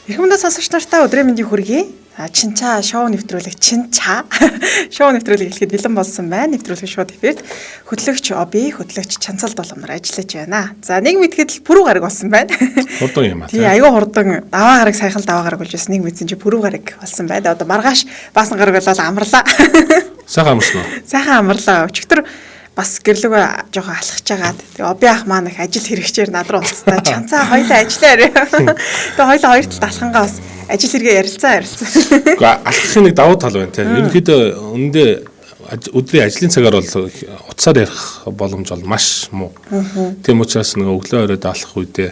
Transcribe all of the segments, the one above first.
Эрхэмдээ сонсогч нартай өдрийн мэндийг хүргэе. Чинчаа шоу нэвтрүүлэг Чинчаа шоу нэвтрүүлэг хэлэхэд бэлэн болсон байна. Нэвтрүүлэг шууд эфирт хөтлөгч Оби, хөтлөгч Чанцал Доломнор ажиллаж байна. За нэг мэдхэд л пүрэв гараг болсон байна. Хурдан юм аа. Тий, аюу хурдан даваа гараг саяхан даваа гараг болж байсан. Нэг мэдсэн чи пүрэв гараг болсон байна. Одоо маргааш баасан гараг болоод амарлаа. Сайхан амарсан уу? Сайхан амарлаа. Өчигдөр бас гэрлүүгээ жоохон алхаж жагаад тэгээ Оби ах маань их ажил хэрэгчээр над руу уулзтаа Чанцаа хоёлаа ажиллаарэ. Тэгээ хоёлаа хоёр талд алхангаа бас ажил хэрэгээ ярилцсан. Гэхдээ алхахын нэг давуу тал байна тийм. Ерөнхийдөө өндөө өдрийн ажлын цагаар бол утсаар ярих боломж бол маш муу. Тийм учраас нэг өглөө оройд алхах үедээ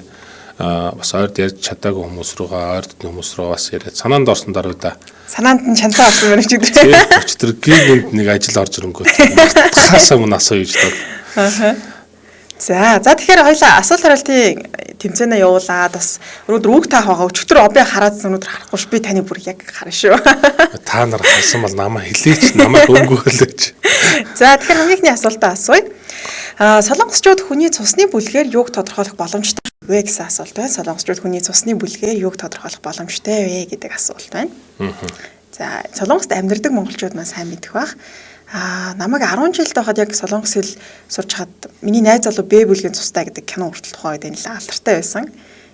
бас ойрд ярьж чадаагүй хүмүүс рүүгээ ойрд хүмүүс рүү бас яриад санаанд орсон дараа да. Санаанд нь Чанцаа орсон байна ч гэдэг. Тийм өчтөр гинэнд нэг ажил орж ирэнгүүт хасаа мөн асуу гэж бод. За тэгэхээр хоёлаа асуулт хариултын тэмцээнээ явуулаад бас өнөөдөр үг таах байгаа. Өчигдөр Оби хараадсан өнөөдөр харахгүй ш. Би таны бүр яг харна шүү. Та нар харсан бол намайг хэлээч, намайг өнгөөлөөч. За тэгэхээр хамгийн ихний асуултаа асууя. Солонгосчууд хүний цусны бүлгээр юуг тодорхойлох боломжтой вэ гэсэн асуулт байна. Солонгосчууд хүний цусны бүлгээр юуг тодорхойлох боломжтой вэ гэдэг асуулт байна. За Солонгост амьдардаг монголчууд маань сайн мэдэх бах. Намайг 10 жилд байхад яг солонгос хэл сурч хаад миний найз залуу Б бүлгийн цустай гэдэг кино хүртэл тухай үед нэлээд алдартай байсан.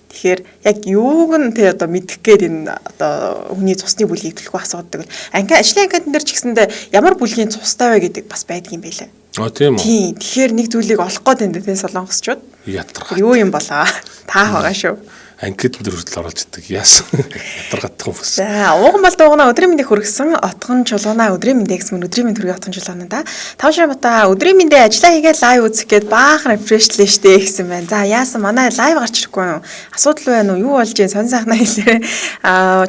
Тэгэхээр яг юуг нь тэ одоо мэдэх гээд энэ одоо хүний цусны бүлгийг төлөхөө асуудаг. Ажлын анкетан дээр ч гэсэндээ ямар бүлгийн цустай вэ гэдэг бас байдгийн байлаа. Тийм үү. Тийм. Тэгэхээр нэг зүйлийг олох гээд байна тэ солонгосчууд. Ядаргаа. Юу юм болоо? Таах байгаа шүү. Анкет дээр хүртэл оруулж идэг. Яасан ядаргатай хүмүүс. За, ууган бол дуугана өдрийн мэндийг хүргэсэн отгон чулууна өдрийн мэндээ гэсэн өдрийн мэнд хүргээ отгон чулууна да. Тавшаа бата өдрийн мэндээ ажиллаа хийгээд лайв үзэх гээд баахан рефрешлээ штэ гэсэн байна. За, яасан манай лайв гарч ирэхгүй юу? Асуудал байна уу? Юу болж юм? Сонь сайхнаа хэлээ.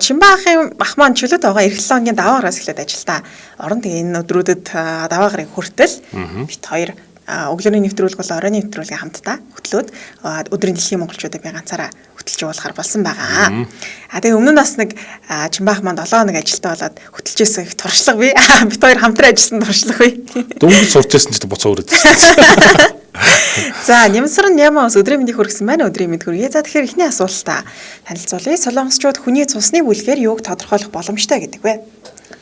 Чимбаахын ах маань чөлөөт байгаа эх 7 хоногийн даваа гараас эхлээд ажилдаа орон тэгээ энэ өдрүүдэд даваа гарыг хүртэл бит хоёр өглөөний нэвтрүүлэг бол оройн нэвтрүүлгийн хамтдаа хөтлөөд өдрийн дэлхийн монголчуудыг би ганцаараа хөтлж явуулахар болсон байгаа. Тэгээ өмнө нь бас нэг Чимбаах маань 7 хоног ажилтаа болоод хөтлж ирсэн их туршлага би. Бит хоёр хамтран ажилласан туршлага би. Дөнгөж сурч ирсэн ч буцаа өрөөд. За, Нямсран Нямаас өдрийн мэндийг хүргэсэн байна. Өдрийн мэнд хүргэе. За, тэгэхээр эхний асуултаа танилцуулъя. Солонгосчууд хүний цусны бүлгээр юуг тодорхойлох боломжтой гэдэг вэ?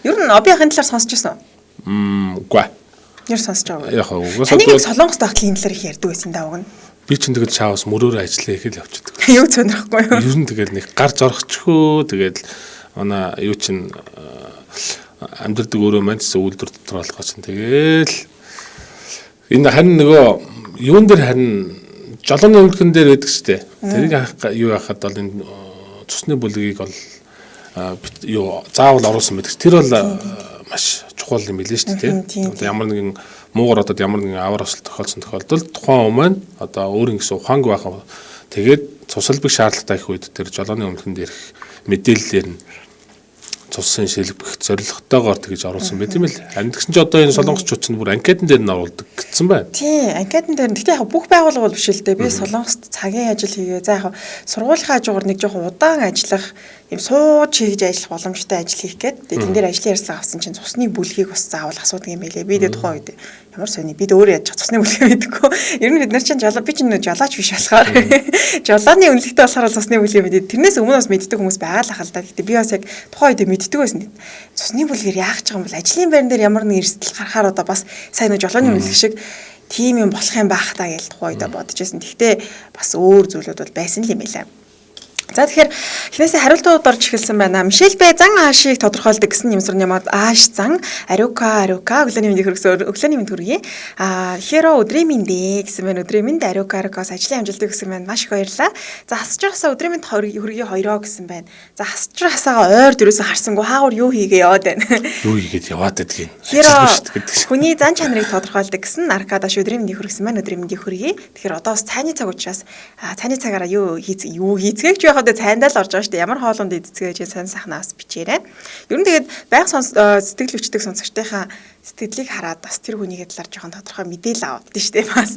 Ер нь Обиахын талаар сонсч ирсэн үү? Үгүй. Нэр сонсч байгаа. Яг угаасаа Таныг Солонгост байхлын энэ талаар их ярьдаг байсан даавг нь. би ч тэгэл шаавс мөрөөрөө ажиллаа их л явчихдаг. Юу цөнөхгүй юу? Ер нь тэгэл нэг гарч орохчхөө тэгэл манай юу чин амьдрдаг өөрөө маань үйлдвэр дотор болгоо чин тэгэл энэ харин нөгөө юун дээр харин жолооны өнгөн дээр байдаг штэ. Тэрийг юу яхад бол энэ цусны бүлгийг бол юу заавал оруулсан байдаг. Тэр бол маш чухал юм билээ шүү дээ. Ямар нэгэн муугар одоо ямар нэгэн авар осол тохиолдсон тохиолдолд тухайн өмнө одоо өөрийн гэсэн ухаанг байх. Тэгээд цусалбыг шаардлагатай их үед тэр жолооны өмнөхөн дээрх мэдээллээр нь цусын шилбэх зорилготойгоор тэгж оруулсан байт юм л. Харин тэгсэн чи одоо энэ солонгосчууд ч бүр анкетан дээр нь оруулдаг гэсэн байна. Тийм, анкетан дээр. Гэхдээ яг бүх байгууллага бол биш л дээ. Би солонгост цагийн ажил хийгээ. За яг сургуулийн хажуугаар нэг жоохон удаан ажиллах юм сууж хийж ажиллах боломжтой ажил хийх гээд тэн дээр ажлын ярьцлага авсан чинь цусны бүлгийг бас заавал асуудаг юм байлээ. Би дэ тухайн үед ямар сони бид өөрөө яаж цусны бүлгээ мэдгүй. Ер нь бид нар чинь би чинь жолооч биш болохоор жолооны үнэлгээтэй болохоор цусны бүлгээ мэдээ. Тэрнээс өмнө бас мэддэг хүмүүс байгаа л ахал та. Гэтэ би бас яг тухайн үед мэддэг байсан. Цусны бүлгээр яах гэж байгаа юм бол ажлын байран дээр ямар нэг эрсдэл гарахаар одоо бас сайн нэг жолооны үнэлгээ шиг тийм юм болох юм байх таа гэж тухайн үед бодож байсан. Гэхдээ бас өөр зүйлүүд бол байсан л юм байлаа. За тэгэхээр эхнээсээ хариултууд орж эхэлсэн байна. Мишель Б зан аашийг тодорхойлдог гэсэн нэмсрын ямаад ааш зан ариука өглөөний мэндийг хүргэсэн өглөөний мэнд хүргэе. Херо өдрийн мэндэ гэсэн байна. Өдрийн мэнд ариукаргаас ажлын амжилтыг гэсэн байна. Маш их баярлалаа. За хасчихсаа өдрийн мэнд хүргэе хоёроо гэсэн байна. За хасчихсаага ойр дөрөөсөө харсангүй хаагур юу хийгээ яваад байна. Юу хийгээд яваад байдгийг. Херо хүний зан чанарыг тодорхойлдог гэсэн наркадаш өдрийн мэндийг хүргэсэн байна. Өдрийн мэндийг хүргэе. Тэгэхээр одоо бас цайны цаг учраас цайны цагаараа юу хийцгээгч одоо цайндаа л орж байгаа шүү дээ. Ямар хоолунд эцэцгээж сайн сайхнаас бичээрэй. Ер нь тэгээд байнга сэтгэл өвчтөг сонсогчдынхаа сэтгэлийг хараад бас тэр хүний талаар жоохон тодорхой мэдээлэл авдаг шүү дээ. Бас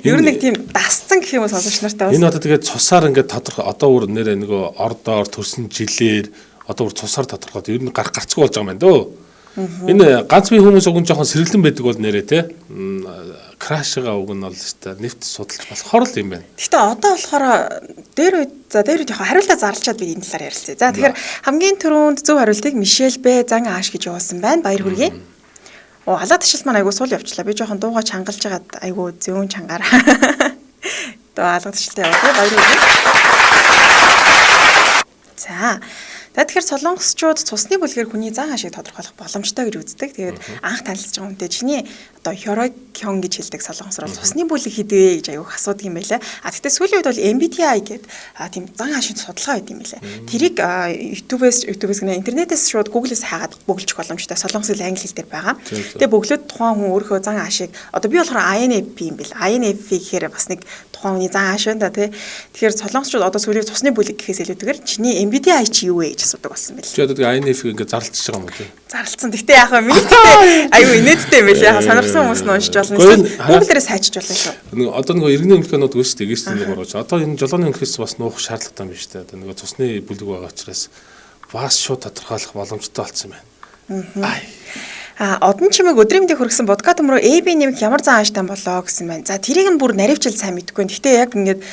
ер нь нэг тийм дасцсан гэх юм уу сонсогч нартай бас. Энэ одоо тэгээд цусаар ингээд тодорхой одоо бүр нэрээ нөгөө ордоор төрсөн жилээр одоо бүр цусаар тодорхойд ер нь гарцгүй болж байгаа юм байна дөө. Энэ ганц бие хүмүүс уг нь жоохон сэргэлэн байдаг бол нэрээ те крашгаа үг нь бол өстой нефт судалж болохоор л юм байна. Гэхдээ одоо болохоор дээр үед яг хариултаа зарлчаад би энэ талаар ярилцъя. За тэгэхээр хамгийн түрүүнд зөв хариултыг Мишель Б Зан Аш гэж явуулсан байна. Баяр хүргэе. Халаа ташилт маань айгу суул явчлаа. Би жоохон дууга чангалж хагаад айгу зөөн чангаар. Халаа ташилтаа явуулъя. Баяр хүргэе. За тэгэхээр солонгосчууд цусны бүлгээр хүний зан ашиг тодорхойлох боломжтой гэж үздэг. Тэгээд анх танилцж байгаа хүнтэй чиний одоо Хёрокён гэж хэлдэг солонгосоор цусны бүлэг хідвэ гэж аяух асуудаг юм байлаа. Гэхдээ сүүлийн үед бол MBTI гэдэг тийм зан ашиг судалгаа байд юм байлаа. Тэрийг YouTube-ээс гэнэ интернетээс шууд Google-с хаагаад бөглөж боломжтой. Солонгос хэл англи хэл дээр байгаа. Тэгээд бөглөөд тухайн хүн өөрийнхөө зан ашиг одоо би болохоор INFP юм бэл. INFP гэхээр бас нэг тухайн хүний зан ашиг да тий. Тэгэхээр солонгосчууд одоо сүүлийн цусны бүлэг гэхээс илүүтэйгээр чиний MBTI чи юу вэ гэж асуудаг болсон байл. Чи одоо INF ингээ зарлцж байгаа юм уу тий? Зарлцсан. Гэтэ яг хаа минийхтэй аюу инээдтэй юм байлаа. Сонирхсан хүмүүс нь уншиж болно. Google дээрээ сайжиж болно шүү. Одоо нөгөө иргэний өмлөхөнүүд үс тэгээс нэг орж. Одоо энэ жолооны өмлөхөөс бас нуух шаардлагатай юм биш үү? Одоо нөгөө цусны бүлэг байгаа учраас бас шууд тодорхойлох боломжтой болсон байна. Одон чимээг өдрийн мэндийг хүргэсэн бодка төмрөө AB нэмэх ямар зан ааштай болоо гэсэн байна. За тэрийг нь бүр наривчил сайн мэдэхгүй байна. Гэхдээ яг ингээд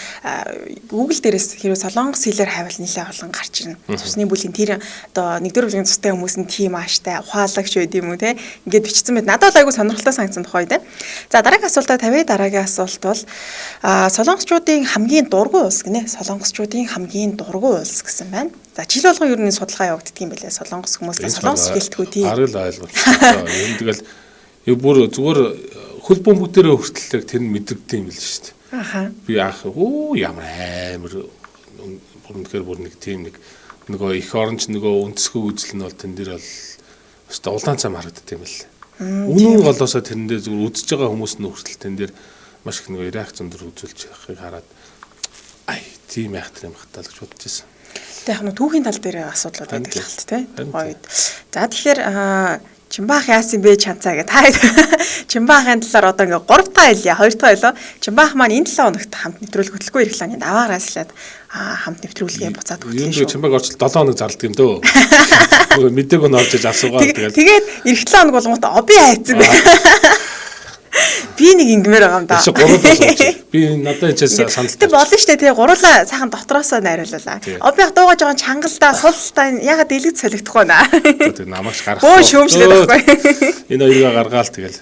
Google дээрээс хэрвээ солонгос хэлээр хайвал нэлээд олон гарч ирнэ. Цусны бүлийн тэр одоо нэгдүгээр бүлгийн цустай хүмүүс нь тийм ааштай, ухаалагч байд юм уу те. Ингээд бичсэн мэт. Надад бол айгүй сонирхолтой санагдсан тухай те. За дараагийн асуултаа тавья. Дараагийн асуулт бол солонгосчуудын хамгийн дургүй улс гинэ. Солонгосчуудын хамгийн дургүй улс гэсэн байна. За жил болгон ер нь судалгаа явагддаг юм байлээ. Солонгос хүмүүстэй солонгос хэлтгүү тийм. Арил ойлголцоо. Юм тэгэл бүр зүгээр хөл бөмбөгдөрөө хүртэл тэр нь мэдрэгдэх юм л шүү дээ. Аха. Би ямар амар бүр нэг тийм нөгөө их оронч нөгөө өнцгөө үзэл нь бол тэн дээр бол өстой улаан цам харагддаг юм л. Үнэн голоосоо тэрэн дээр зүгээр үзэж байгаа хүмүүс нь хүртэл тэн дээр маш их нөгөө реакц өндөр үзүүлж байгааг хараад тийм яхах юм хатаа л гэж бодож байсан. Тэг яг нь түүхийн тал дээр асуудлууд байдаг л хэлт те. Гоё. За тэгэхээр Чимбаах яасан бэ чанцаа гэ та Чимбаахын талаар одоо ингээ 3 дахь хэлье 2 дахь хэлөө Чимбаах маань энэ 7 хоногт хамт нэвтрүүлэх хөтөлбөр эрхлээний даваагааслаад хамт нэвтрүүлгээ буцаад хөтлөе шүү. Чимбааг орчил 7 хоног зарладаг юм дөө. Нөгөө мэдээг нь орж иж асуугаад тэгээд эх 7 хоног болгонгот оби хайцсан бэ. Би нэг ингэмээр байгаа юм да. Би надад энэ санал. Тэг болно штэ тий гурлаа сайхан дотроосоо найрууллаа. Оби дуугаж байгаа чангалдаа суултаа ягаад дэлгэц солигдох вэ наа. Тэг намаач гарах. Бөө шөөмжлээд байхгүй. Энэ хоёроо гаргаал тэгэл.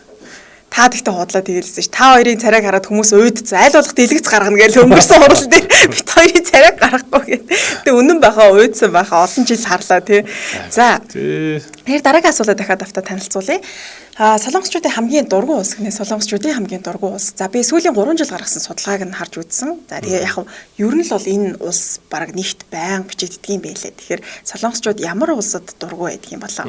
Та тэгтээ худлаа тэгэлсэн ш. Та хоёрын царайг хараад хүмүүс уйдцсан. Аль болох дэлгэц гаргана гэж өнгөрсөн хурал дээр бит хоёрын царайг гаргахгүй гэдэг. Тэг үнэн байхаа уйдсан байхаа олон жил харлаа тий. За. Тэр дараагийн асуулаа дахиад автаа танилцуулъя. Солонгосчуудын хамгийн дургүй улс гэнэ солонгосчуудын хамгийн дургүй улс. За би сүүлийн 3 жил гаргасан судалгааг нь харж үзсэн. За тэгээ яг ер нь л бол энэ улс бараг нэгт байнга бичигддэг юм байлээ. Тэгэхээр солонгосчууд ямар улсад дургүй байдаг юм болоо.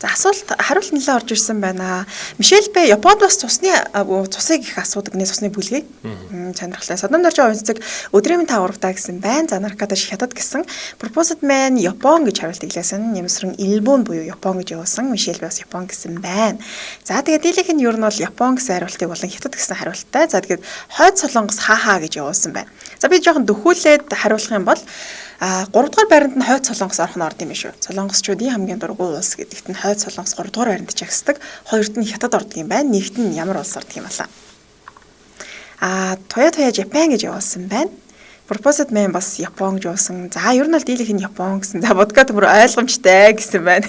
За асуулт хариулт нэлээд орж ирсэн байна. Мишель Б Японд бас цусыг их асуудаг нэ цусны бүлгийг. Сонирхолтой. Содон дорж байгаа үнцэг өдрийн 5 удаа гэсэн байна. За наркоташ хятад гэсэн Proposed Man Япон гэж хариулт иглээсэн. Нэмсрэн Илбон буюу Япон гэж явуулсан. Мишель Б бас Япон гэсэн байна. За тэгээд дийлэнх нь ер нь бол Япон гэсэн хариултыг болон хятад гэсэн хариулттай. За тэгээд хойд солонгос хаахаа гэж явуулсан байна. За би жоохон дөхүүлээд хариулах юм бол 3 дугаар байранд нь хойд солонгос орох нь орд юм биш үү? Солонгосчуудын хамгийн дургүй улс гэдэгт нь хойд солонгос 3 дугаар байранд чагсдаг. Хоёрт нь хятад ордог юм байна. Нэгт нь ямар улс ордог юм бэлээ? Toyota Japan гэж явуулсан байна. Proposed Man бас Япон гэж явуулсан. За ер нь бол дийлэнх нь Япон гэсэн. За бодгоо төмөр ойлгомжтой гэсэн байна.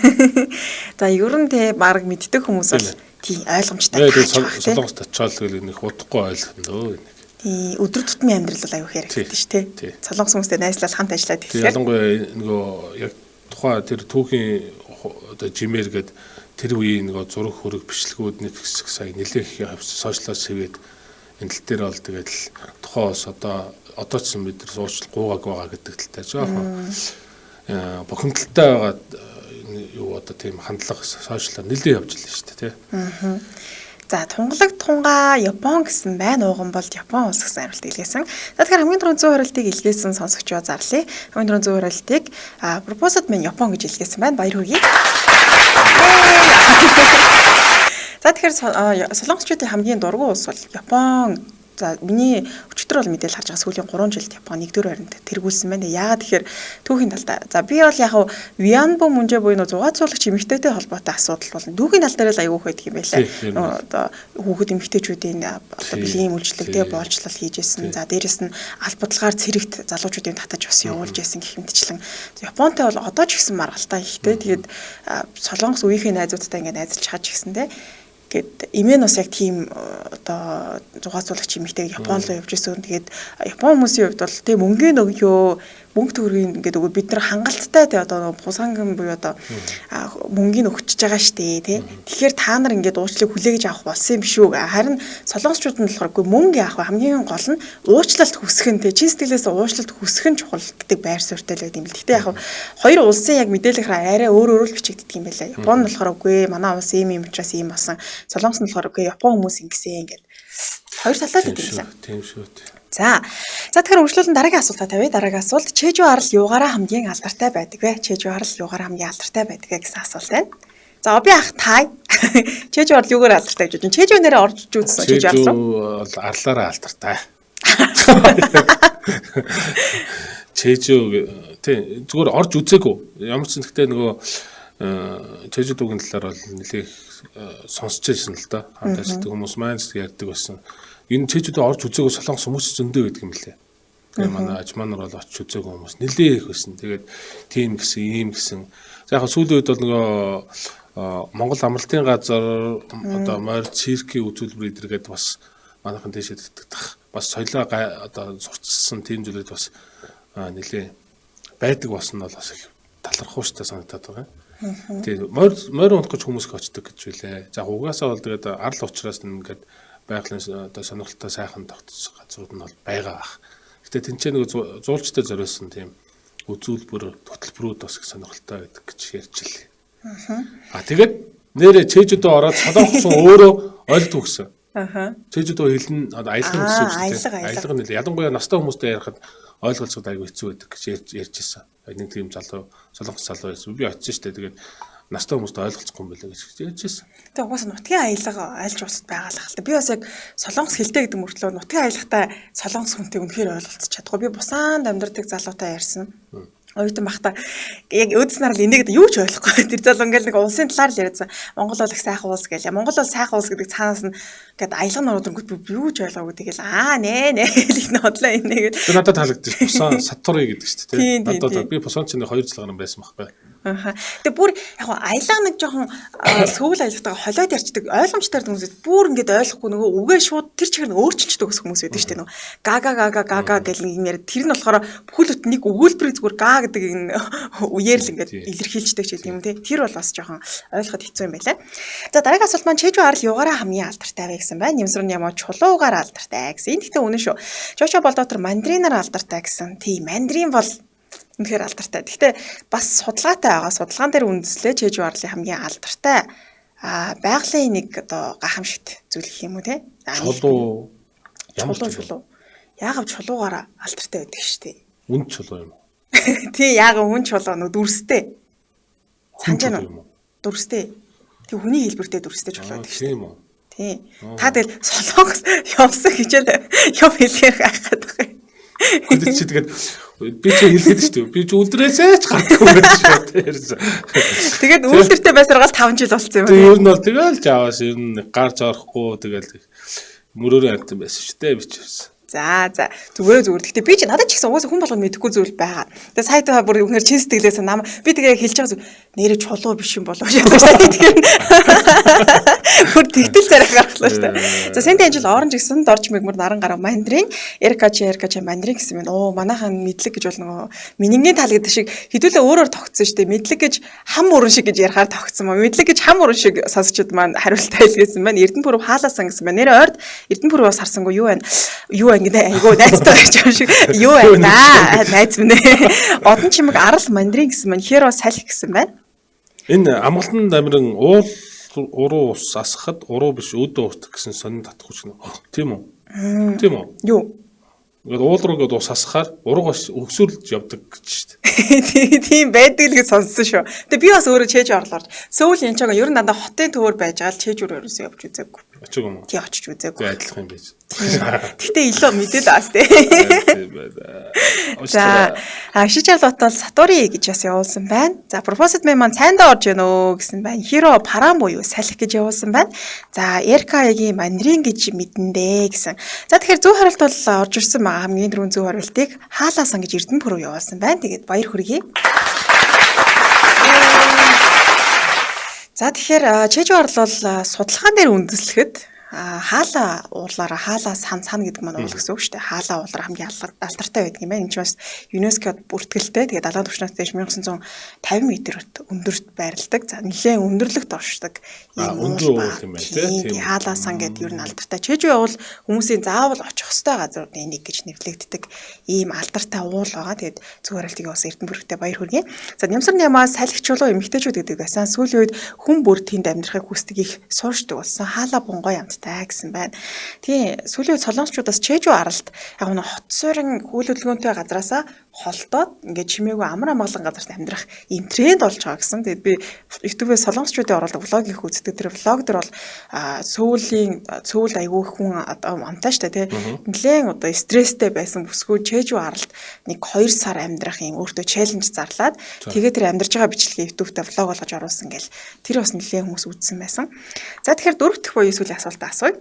За ер нь те баг мэддэг хүмүүс бол тий ойлгомжтой. Солонгост очиод нэг удахгүй ойлгоно дөө. Өдөр тутмын амьдрал бол аюу хэрэгтэй шүү дээ. Солонгос хүмүүстэй найзлал хамт ажиллаад тэгэхээр ялангуяа нөгөө яг тухайн тэр түүхийн одоо жимээр гээд тэр үеийн нөгөө зураг хөрөг бичлэгүүд нэг хэсэг сая нэлээх сошиалоос хэвээд энэ тал дээр бол тэгээд тухайн ус одоо ч юм бид сууршил гуугааг байгаа гэдэг талтай жоохон бохимдолтой байгаа юу одоо тийм хандлага сошиалаар нэлээд явж илээ шүү дээ тий. За тунгалаг тунгаа Япон гэсэн байна. Ууган бол Япон улс гэсэн хариулт илгээсэн. За тэгэхээр хамгийн түрүүнд 100 хариултыг илгээсэн сонсогчдоо зарлая. Хамгийн түрүүнд 100 хариултыг Proposed Man Япон гэж илгээсэн байна. Баяр хүргэе. За тэгэхээр солонгосчуудын хамгийн дургүй улс бол Япон За миний өчигдөр бол мэдээлэл харж байгаа сүүлийн 3 жилд Япон 1-р байранд тэргүүлсэн байна. Яагаад тэгэхээр түүхийн талдаа. За би бол яг хав Вианбо Мунжэ буюу зугаацуулагч эмэгтэйтэй холбоотой асуудал бол түүхийн тал дээр л аягүй байдаг юм байлаа. Одоо хүүхэд эмэгтэйчүүдийн одоо бэлгийн үйлчлэгтэй боолчлол хийжсэн. За дээрэс нь албадлагаар цэрэгт залуучуудын татаж бас явуулж яасан гэх мэтчлэн Японтай бол одоо ч гэсэн маргалтай ихтэй. Тэгээд Солонгос үеийнхээ найзуудтай ингээд найзалж хаж гисэндээ гэд имэн бас яг тийм одоо зугаацуулагч эмэгтэй Япон руу явж ирсэн. Тэгээд Япон хүмүүсийн хувьд бол тийм мөнгөний өгөө мөнгө төгрөгийн ингээд өгөө бид нар хангалттай тий одоо бусанган буюу одоо мөнгөний өгчөж байгаа штэ тий. Тэгэхээр та нар ингээд уучлалыг хүлээгэж авах болсон юм биш үү? Харин солонгосчууд нь болохоор үгүй мөнгө яах вэ? Хамгийн гол нь уучлалт хүсэх нь тий чин сэтгэлээс уучлалт хүсэх нь чухал гэдэг байр суурьтай л байт юм л. Гэхдээ яг хоёр улсын яг мэдээлэл арай өөр л бичигддэг юм байлаа. Япон нь болохоор үгүй манай улс ийм учраас ийм болсон. Солонгос нь болохоор үгүй Япон хүмүүс ингэсэн ингээд хоёр талаа л гэдэг юм. Тийм шүү. За тэгэхээр үргэлжлүүлэн дараагийн асуултаа тавья. Дараагийн асуулт Чэжу арал юугаараа хамгийн алдартай байдаг вэ? Чэжу арал юугаараа хамгийн алдартай байдаг вэ гэсэн асуулт байна. За би ах тай. Чэжу арал юугаар алдартай гэж бодож байна? Чэжу нэрээ орж үзсэн Чэжу арал руу. Бол арлаараа алдартай. Чэжу тий зүгээр орж үзээгүй. Ямар ч нэгтэй нөгөө Чэжу дүүгийн талаар бол нэлээх сонсч байсан л да. Хамт ажилладаг хүмүүс маань ярьдаг байсан. Энэ Чэжүд орж үзээгүй солонгос хүмүүс зөндөө байдаг юм лээ. Тэгээ манай ажманар бол очиж үзээгүй хүмүүс нэлээ их байсан. Тэгээд тийм гэсэн, ийм гэсэн. За яг сүүлийн үед бол нөгөө Монгол амралтын газар одоо морь циркийн үзүүлбэр идэргээд бас манайхан дэшэд итгэдэг. Бас соёлоо одоо сурчсан тийм зүйлүүд бас нэлээ байдаг болсон нь бол бас их талархууштай санагдаад байгаа. Тэгээд морь унтгаж хүмүүс их очдог гэж үлээ. За угаасаа бол тэгээд арал уучраас ингээд байгалийн одоо сонирхолтой сайхан тогтсон газрууд нь бол байгаа ах. Гэтэ тэнцээ нэг зуулчтай зориулсан тийм үзүүлбэр хөтөлбөрүүд бас их сонирхолтой байдаг гэж ярьчихлээ. Тэгээд нэрэ Чэжүдөө ороод солонгос өөрөө ойлгох өгсөн. Чэжүдөө хэлнэ аялах гэсэн үг шүү дээ. Аялах нь ялангуяа настай хүмүүстэй ярихад ойлголцоход айгүй хэцүү байдаг гэж ярьжсэн. Нэг тийм залуу солонгос залуу байсан. Би очсон шүү дээ. Тэгээд настай хүмүүст ойлголцохгүй юм байлаа гэж ярьжсэн. Тэгээ угаасаа нутгийн аялга айлж улсад байгаа л хальта. Би бас яг солонгос хэлтэй гэдэг мөртлөө нутгийн аялагтай солонгос хүнтэй үнэхээр ойлголцож чадахгүй. Би Бусанд амьдардаг залуутай ярьсан. Оюутан бахта яг өөдс нар л энийг юу ч ойлгохгүй. Тэр залуу ингээл нэг улсын талаар л яриадсан. Монгол бол их сайхан улс гээл. Монгол бол сайхан улс гэдэг цаанаас нь ингээд аялга нөрөдөнгөт би юу ч ойлгоогүй. Тэгэл нэ гэх нь бодлоо энийг. Тэр надад таалагдчих. Бусан Сатури гэдэг шүү дээ. Надад би Бусан чинь 2 жил гарсан байсан байхгүй. Тэгээ бүр яг аялаа нэг жоохон сүүл аялалтайгаа холиод ярьчдаг ойлгомжтой хүмүүс бүр ингээд ойлгохгүй нөгөө үгээ шууд тэр чигээр нь өөрчилчдэг хүмүүс байдаг шүү дээ нөгөө гага гэл нэг яриад тэр нь болохоор бүхэл бүтэн нэг өгүүлбэрийг зүгээр га гэдэг энэ үеэр л ингээд илэрхийлждэг ч гэдэг юм тий тэр бол бас жоохон ойлгоход хэцүү юм байна. За дараагийн асуулт маань Чэжу арал юугаараа хамгийн алдартай вэ гэсэн байна. Нэмсрэн ямар чулуугаар алдартай гэсэн. Энэ гэхдээ үнэн шүү. Жошо Болдотор мандаринаар алдартай гэсэн. Тий мандарин бол үнэхээр алдартай. Гэхдээ бас судалгаатай байгаа. Судалгаан дээр үндэслээ Чэжу арлын хамгийн алдартай байгалийн нэг одоо гайхамшигт зүйл гэх юм уу те? Чулуу. Ямар чулуу? Яагав чулуугаараа алдартай байдаг шүү дээ. Үн чулуу юм уу? Тий, яагав үн чулуу нөө дүрстэй. Санаж байна уу? Дүрстэй. Тэг хүний хэлбэртэй дүрстэй чулуу байдаг шүү дээ. Тийм үү? Тий. Та тэгэл солонгос явсан гэж юм хэлэхээр гайхаад байгаа. Гэвч тэгээд би ч хэлгээд шүү дээ. Би ч үлдрээсээ ч гардаггүй байж шүү. Тэгээд үлдэртэй байсаар гал 5 жил болсон юм байна. Тэгээд ер нь бол тэгэл жаавас ер нь гарч орохгүй тэгэл мөрөөрөө амтан байсан шүү дээ би ч байсан. За зүгээр. Гэхдээ би ч надад ч гэсэн угаасаа хүн болгоно мэдэхгүй зүйл байгаа. Тэгээ сая та бүр үнээр чин сэтгэлээс нам би тэгээ хэлж байгаа зүйл нэрээ чулуу биш юм болов шатаж тэгээ. Бүр тэгтэл царай гаргалаа шүү дээ. За сэнтэй энэ жил оранж гэсэн дорж мэгмөр наран гараа мандрин Эрка мандрин гэсэн юм. Оо манайхан мэдлэг гэж бол нөгөө минингийн тал гэдэг шиг хэдүүлээ өөрөөр тогтсон шүү дээ. Мэдлэг гэж хам уран шиг гэж ярихаар тогтсон мó. Мэдлэг гэж хам уран шиг сонсчод маань хариултаа хэлгээсэн байна. Эрдэнэ пүрэв хаалаасан гэсэн байна. Нэрээ ойрд Эрдэнэ пүрэвээс харсангүй юу байна гэдэг айгуу найзтай гэж юм шиг юу байна найз минь одон чимэг арал мандрин гэсэн маань херо салхи гэсэн байна. Энэ амгалан амирын уруу ус асахад уруу биш өдөө ут гэсэн сонин татахгүй ч тийм үү? Тийм үү? Юу? Ингээд уул руу ус асахаар уруугаас өгсөрлж явдаг гэж шүү дээ. Тийм байдаг л гэж сонссон шүү. Тэгээ би бас өөрөө чэж орлоор сөүл энэ чагаа ер нь дандаа хотын төвөр байж байгаа л чэж өрөөс явж үзээгүй. Очиг юм уу? Тий очиж үзээгүй. Адилхан юм биш. Гэхдээ илүү мэдээд бас тий. За шиж авлт бол Сатури гэж бас явуулсан байна. За Proposed Man маань цайндаа орж гэнэ гэсэн байна. Hiro Paran буюу салхи гэж явуулсан байна. За Erkai-гийн мандрин гэж мэдэндээ гэсэн. За тэгэхээр зөв хариулт бол орж ирсэн байгаа. Хамгийн түрүүн зөв хариултыг хаалаасан гэж Эрдэнэ пүрэв явуулсан байна. Тэгээд баяр хүргэе. За тэгэхээр Чежу орл бол судалгаан дээр үндэслэхэд хаалаа уурлаараа хаалаа сан гэдэг маань уул гэсэн үг шүү дээ. Хаалаа уулаар хамгийн алдартай байдаг юм байна. Энэ ч бас ЮНЕСКОд бүртгэлтэй. Тэгээд далайн түвшнээс дээш 1950 м өндөрт байрладаг. За нэлээд өндөрлөгт оршдог өндөр уул юм байна тийм. Хаалаа сан гэдэг юу н алдартай. Чежу бол хүмүүсийн заавал очих хөстэй газруудын нэг гэж нэрлэгддэг ийм алдартай уул байгаа. Тэгээд зөв хариултыг бас Эрдэнэ бүрэгтэй баяр хүргэе. За Нямсар Нямаа салхич болоо эмэгтэйчүүд гэдэг байсан. Сүүлийн үед хүн бүр тэнд амьдрахыг хүсдэг их сууршдаг болсон. Хаалаа бунгой амт гэсэн байна. Тэгээ сүүлийн солонгосчуудаас Чежу аралд яг нэг хот суурин хүл хөдөлгөөнтэй газраасаа холдоод ингээд чимээгүй амар амгалан газарт амьдрах ийм тренд болж байгаа гэсэн. Тэгээд би YouTube-ээс солонгосчуудын оруулдаг влогийг үздэг. Тэр влог дээр бол сүүл айгүй хүн одоо амтаа штэ тий. Нэлээд одоо стресстэй байсан бүсгүй Чежу аралд нэг 2 сар амьдрах ийм өөртөө челленж зарлаад тэгээд тэр амьдарч байгаа бичлэгийг YouTube-тэй влог болгож оруулсан гэл тэр бас нэлээд хүмүүс үзсэн байсан. За тэгэхээр дөрөв дэх буюу сүүлийн асуулт асууя.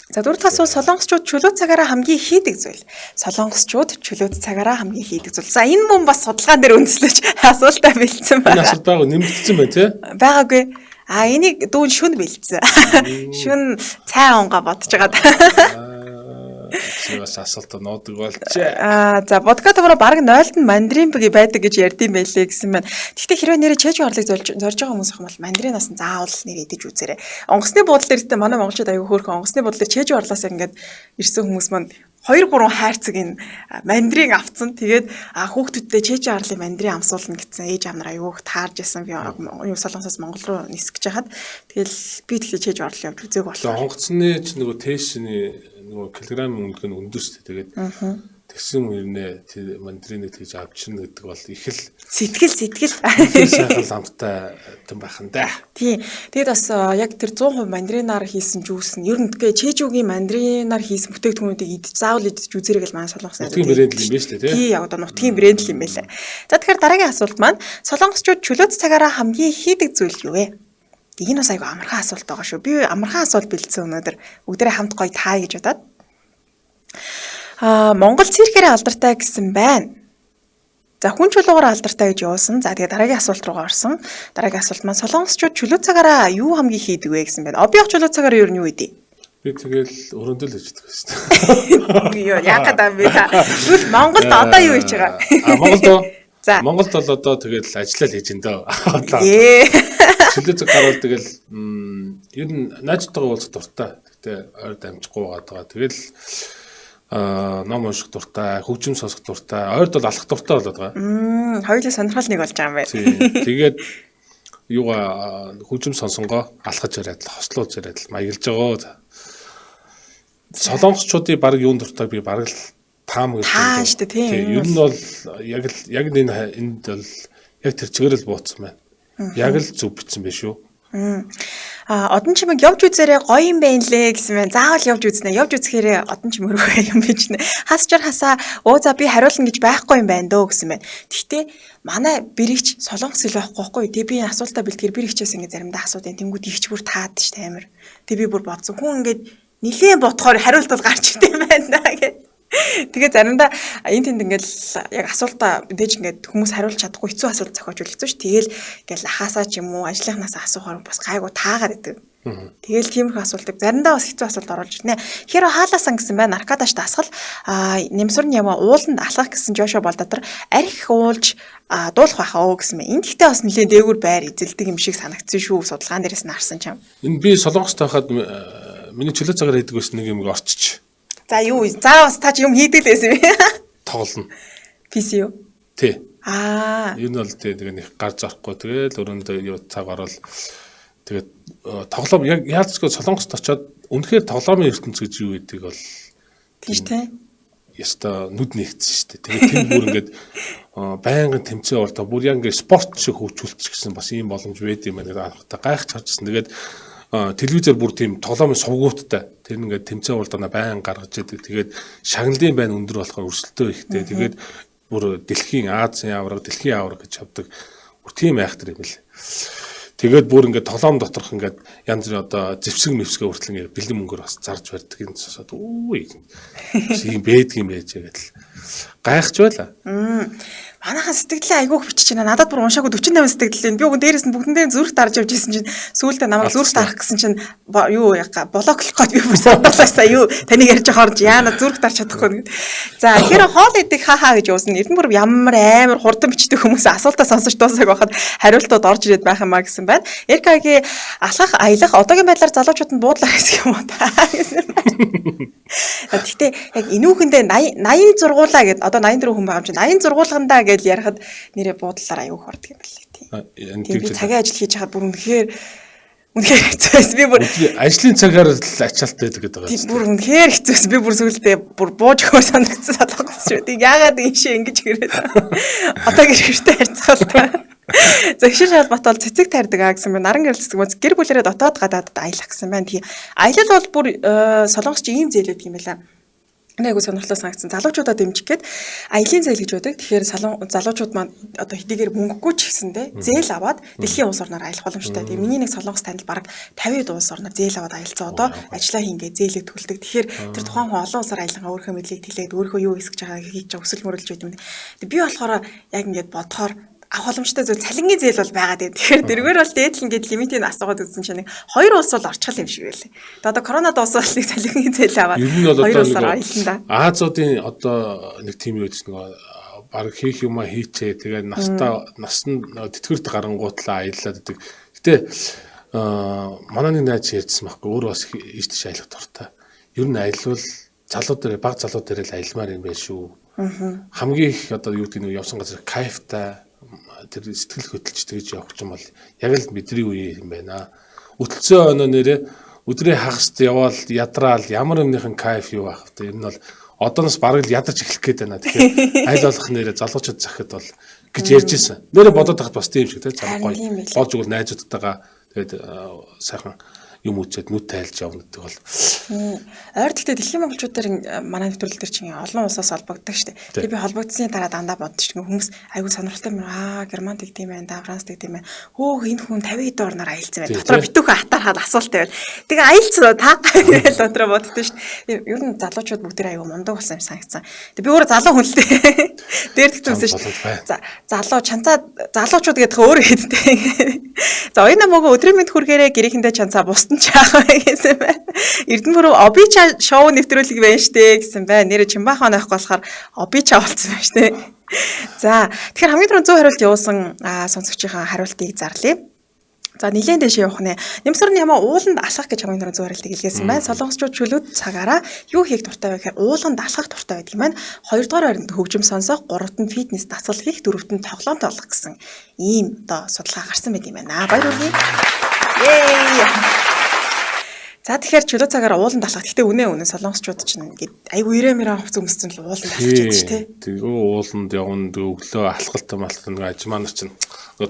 За дөрөв дахь асуулт солонгосчууд чөлөөт цагаараа хамгийн хийдэг зүйл. Солонгосчууд чөлөөт цагаараа хамгийн хийдэг зүйл. За энэ мөн бас судалгаан дээр үндэслэж асуултаа бэлдсэн байна. Энэ асуулт байгаа нэмэгдсэн байна тий? Байгаагүй. Энийг дүүн шүн бэлдсэн. Шүн цай унгаа бодож байгаа. Бас асуулт нуудаг болжээ. За подкастаараа баг 0-д мандрин байдаг гэж ярьдсан байлээ гэсэн байна. Гэхдээ хэрвээ нэрээ Чежу орлыг зорж байгаа хүмүүс их юм бол мандринаас нь заавал нэр идэж үзээрэй. Онгоцны буудлын дээртэй манай монголчууд аягүй хөөрхөн онгоцны буудлын Чежу орлоос ингээд ирсэн хүмүүс маань 2-3 хайрцаг энэ мандрин авцсан. Тэгээд хүүхдүүдтэй Чежу орлын мандрин амсуулна гэсэн ээж аав нар аягүй их таарж исэн. Би солонгосоос Монгол руу нисгэж хахад тэгэл би тэгэхээр Чежу орлыг явж үзээг боллоо. Онгоцны ч нөгөө тестний нөгөө килограмм өнгө нь өндөр шүү дээ. Тэгээд тэгсэн үернээ тэр мандриныг тэгж авчирна гэдэг бол их л сэтгэл сайхан амттай юм байна да. Тий. Тэгээд бас яг тэр 100% мандринаар хийсэн жуус нь ер нь тэгээ Чежугийн мандринаар хийсэн бүтээгдэхүүнүүдийг идэж заавал идэж үзээрэй гэж манай солонгос найзууд. Нутгийн брэнд юм байна шүү дээ, тий. Тий, яг одоо нутгийн брэнд юм байлаа. За тэгэхээр дараагийн асуулт маань солонгосчууд чөлөөт цагаараа хамгийн хийдэг зүйл юу вэ? Энэ бас айгүй амархан асуулт байгаа шүү. Би амархан асуулт бэлдсэн өнөөдөр бүгдээрээ хамт гоё таа гэж бодоод. Монгол циркээр алдартай гэсэн байна. За хүн чулуугаар алдартай гэж явуулсан. За тэгээ дараагийн асуулт руу орсон. Дараагийн асуулт маань солонгосчууд чөлөө цагаараа юу хамгийн хийдэг вэ гэсэн байна. Обиох чөлөө цагаараа юу хийдэг? Би тэгэл өрөөндөл хийдэг гэсэн. Йоо яагаад юм бэ та? Тэгвэл Монголд одоо юу хийж байгаа? Монголд бол одоо тэгэл ажиллал хийж энэ дөө. Чөлөө цаг гарвал тэгэл ер нь наажтайгаа уулзах дуртай. Гэтэ ойр дамжихгүй байгаа. Тэгэл ном унших дуртай, хөгжим сонсох дуртай, ойрд бол алхах дуртай болоод байгаа. Хоёулаа сонирхол нэг болж байгаа юм байна. Тэгээд юугаа хөгжим сонсонгоо алхаж яриад л хослуулж яриад л маяглаж байгаа. Солонгосчуудын баг юун дуртай би баг л таам гэж байна. Шүү дээ тийм. Ер нь бол яг энд бол яг тэр чигээр л бууцсан байна. Яг л зөв бичсэн байх шүү. Одон чимэг явж үзээрэй гоё юм байна лээ гэсэн мэн. Заавал явж үзнэ. Явж үзэхээрээ одон чимэг рүү юм биш нэ. Хасчаар хасаа за би хариулна гэж байхгүй юм байна дөө гэсэн мэн. Гэхдээ манай бэрэгч солонгос хэл байхгүй байхгүй. Тэг би асуултаа бэлтгэр бэрэгчээс ингэ заримдаа асуудیں۔ Тэнгүүд ихч бүр таад ш амир. Тэг би бүр бодсон. Хүн ингэ нилээн бодохоор хариулт бол гарч идэв юм байна гэх. Тэгээ заримдаа энэ тэнд ингээл яг асуултаа мэдээж ингээд хүмүүс хариулж чадахгүй хэцүү асуулт зохиож үлдсэн ш. Тэгээл ингээл ахаасаа ч юм уу ажлынхнаас асуухаар бас гайгүй таагаад идэв. Тэгээл тиймэрхүү асуултыг заримдаа бас хэцүү асуулт оруулж ирнэ. Хэрэв хаалаасан гэсэн байна наркадаш дасгал Нямсар Нямаа ууланд алхах гэсэн Жошо бол дотор арх уулж дуулах байхаа гэсэн мэ. Энд гэхдээ бас нэлээд дээгүүр байр эзэлдэг юм шиг санагдсан шүү. Судалгаан дээрээс нь харсан ч юм. Энэ би солонгост байхад миний чөлөө цагаар хийдэг байсан нэг юм орчиж. За юу заавал та ч юм хийдэг л байсан юм. Тоглоно. PC юу? Тий. Юу нь бол тэгээ нэг гар зарахгүй тэгэл өрөөндөө юу цаг орол тэгээд тоглоом яг яалцгүй солонгост очиод үнэхээр тоглоомын ертөнц гэж юу гэдгийг бол тийш тий. Яста нүд нэгдсэн шүү дээ. Тэгээд тэр бүр ингээд байнгын тэмцээн ордоо бүр яг ингээд спорт шиг хөгжүүлчих гэсэн бас ийм боломж байд юм байна гэдэг анхтай гайхаж харжсэн. Тэгээд телевизээр бүр тийм тоглоомын сувгууттай тэр ингээд тэмцээн уралдаанаа байн гаргаж идэг. Тэгээд шагналын байн өндөр болохоор өрсөлдөө ихтэй. Тэгээд бүр дэлхийн Азийн авраг, дэлхийн авраг гэж авдаг. Бүр тийм айхтар юм л. Тэгээд бүр ингээд тоглоом доторх ингээд янз бүрийн одоо зэвсэг мэвсгээ хүртэл ингээд бэлэн мөнгөөр бас зарж барьдаг юм сонсоод үгүй юм бэдг юм байж гэдэг л гайхаж байла. Манайхан сэтгэлээ айгүйх бичиж байна. Надад бүр уншаагүй 48 сэтгэл энэ. Би уг дээрээс нь бүгдэндээ зүрх дарж явж исэн чинь сүүлдээ намайг зүрх дарах гэсэн чинь юу блоклох гээд би бүр садаалаасаа юу таныг ярьж байгаа хооронд яана зүрх дарж чадахгүй гэдэг. За тэгэхээр хоол идэх хаа гэж уусна. Эрдэнэ бүр ямар амар хурдан бичдэг хүмүүс асуултаа сонсож дуусах байхад хариултууд орж ирээд байх юмаа гэсэн байна. Эркагийн алхах аялах одоогийн байдлаар залуучууд нь буудлаа гэсэн юм уу та гэсэн байна. Гэхдээ яг энүүхэндээ 80 зургуулаа гэд одоо 84 хүн байгаа юм чинь 80 зургуулгандаа гэж ярихад нэрээ буудлаар аюух ордог юм байна лээ тийм. Би цагийн ажил хийж хаад бүр үнэхээр хэцүүс. Би бүр ажлын цагаар л ачаалттай гэдэг байгаа шүү. Бүр үнэхээр хэцүүс. Би бүр сүгэлдээ бүр бууж өгөө санагдсан солонгос шүү. Тэг яагаад ийшээ ингэж гэрээд одоо гэрхэртэй харьцаалтай. Зөвшөр шалбат бол цэцэг тарьдаг гэсэн байна. Наран гэрэл цэцэг мөц гэр бүлэрээ дотоод гадаадд аялах гэсэн байна. Тэгээ аялал бол бүр солонгосч ийм зээлээд юм байна. Нэг сонирхолтой санагдсан. Залуучуудаа дэмжих гээд аялын зээл гэж байдаг. Тэгэхээр залуучууд маань одоо хэдийгээр мөнгөгүй ч гэсэндээ зээл аваад дэлхийн улс орноор аялах боломжтой. Тэгээ миний нэг солонгос танил бараг 50-д улс орноор зээл аваад аялцсан. Одоо ажиллаа хийнгээ зээлийг төлдөг. Тэгэхээр тэр тухайн хүн олон улсаар аялгаа өөрийнхөө мэдлийг тэлээд өөрийнхөө юу хийсгэж байгааг хийж өсөл мөрлөж байд юм. Тэгээ би болохоор яг ингэж бодохоор авах боломжтой зүйл цалингийн зээл бол байгаа дээ. Тэгэхээр дэргээр бол дээдлэн гээд лимитийг асуугаад үзсэн чинь нэг хоёр улс бол орчихл юм шиг байлээ. Тэгээ одоо корона дуусвал нэг цалингийн зээл аваад хоёр улсаар аялна да. Азиудын одоо нэг тим юу гэж нэг баг хийх юма хийчээ. Тэгээ нас нь тэтгэврт гарангуутлаа аяллаад идэг. Гэтэ манай нэг найз ярьсан байхгүй өөр бас ийш тийш аялах дуртай. Ер нь аялвал залуу дээр баг залуу дээр л аялмаар юм байна шүү. Хамгийн их одоо юу гэдэг нэг явсан газар кайфтай тэр сэтгэл хөдлөлт гэж явах юм бол яг л бидний үе юм байна. Өтөлцөө өнөө нэрээ өдрийн хагаст яваал ядраал ямар нэгэн кайф юу байх вэ? Энэ бол одооноос бараг л ядарч эхлэх гээд байна. Тэгэхээр аль болох нэрээ залуучууд захид бол гэж ярьж ирсэн. Нэрээ бодоод тахад бас тийм шиг те цаг гоё. Болж игэл найзуудтайгаа тэгээд сайхан юм үчээд нүд тайлж явна гэдэг бол. Ойр тэгтээ дэлхийн монголчуудаар манай нэвтрүүлэл дээр чинь олон улсаас холбогддог шүү дээ. Тэгээ би холбогдсны дараа дандаа боддог чинь хүмүүс айгүй сонирхолтой юм Германд гэдэг юм байна, Франц гэдэг юм байна. Хөөх энэ хүн 50 дорноор аялцсан байна. Дотроо битүүхэн атаархаад асуултаа байл. Тэгээ аялцсан та гэж дотроо боддог шүү дээ. Ер нь залуучууд бүгдээ айгүй мундаг болсон юм санагдсан. Тэгээ би өөрөө залуу хүн л дээ. Дээр тэгсэн шүү дээ. Залуу чанцаа залуучууд гэдэг өөрөө хэдтэй. За оюуна мөгөө өдрийн мэд хүргээрээ гэрээхэндээ чанцаа бусдан чаах гэсэн байна. Эрдэнэ бүрөө Обича шоу нэвтрүүлэг байна штэ гэсэн байна. Нэрэ Чимбахан авахгүй болохоор Обича болсон байна штэ. За тэгэхээр хамгийн түрүүнд 100 хариулт явуулсан сонсогчийн хариултыг зарлая. За нилээн дэше явах нэ. Нэмсрын ямаа ууланд алхах гэж хамгийн түрүүнд 100 хариултыг илгээсэн байна. Солонгосчууд чөлөөт цагаараа юу хийх дуртай вэ гэхээр ууланд алхах дуртай байдаг юм байна. 2 дугаар байранд хөгжим сонсох, 3-т нь фитнес дасгал хийх, 4-т нь тоглоом тоглох гэсэн ийм одоо судалгаа гарсан байт юм байна. Баяр хүргэе. За тэгэхээр чөлөө цагаар ууланд алхах. Гэхдээ үнэн солонгосчууд ч ингээд айгу ирэмэрэн хувц өмссөн л ууланд алхаж байдаг ч тий. Тэгээ ууланд явна өглөө алхалт нэг ажмаа нар чинь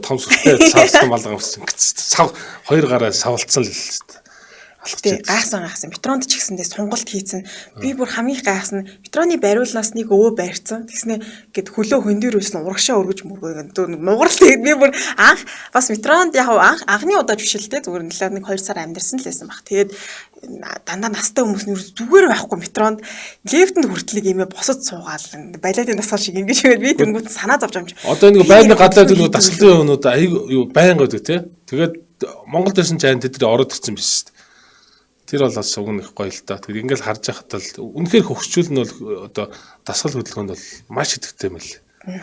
том сүртэй савсан малгай өмссөн сав хоёр гараа савлцсан л Гэтэ гайхсан. Метронд ч гэсэндээ сунгалт хийцэн. Би бүр хамгийн гайхсан. Метроны бариулнаас нэг өвөө барьцсан. Тэгснэ гэд хөлөө хөндөрөөс нь урагшаа өргөж мөргөө нугарал тэгээд би бүр анх бас метронд яг анхны удаа жишэлтэй зүгээр нэг 2 сар амьдэрсэн л байсан баг. Тэгээд дандаа настай хүмүүс нь зүгээр байхгүй метронд лифтэнд хүртлэг имээ босод суугаал балиатын дасгал шиг ингэж игээд би тэнгууд санаа зовж амж. Одоо нэг байрны гадаад нэг дасгалын өнүүд аюу байнга байдаг тий. Тэгээд Монгол дээрсэн чайн тэд ороод ирсэн биш шүү дээ. Тэр бол бас уг нэг гоё л да. Тэгэхээр ингээл харж байхад л үнэхээр хөгсчүүл нь бол одоо дасгал хөдөлгөөнд бол маш идэвхтэй юм л.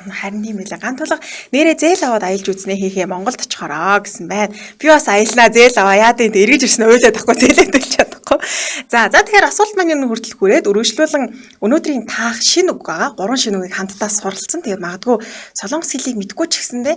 Харин тийм байлаа. Ганц тулга нэрээ зээл аваад аялж үзнэ хийхээ Монголд очихороо гэсэн байна. Би бас аялнаа зээл аваа яа дээ эргэж ирсэн ойлоод тахгүй зээлээ төлж чадахгүй. За тэгэхээр асуулт маань энэ хүртэл хүрээд өргөжлүүлэн өнөөдрийн таах шинэ үг байгаа. 3 шинэ үгийг хамтдаа суралцсан. Тэгээд магадгүй солонгос хэлийг мэдгүй ч гэсэндээ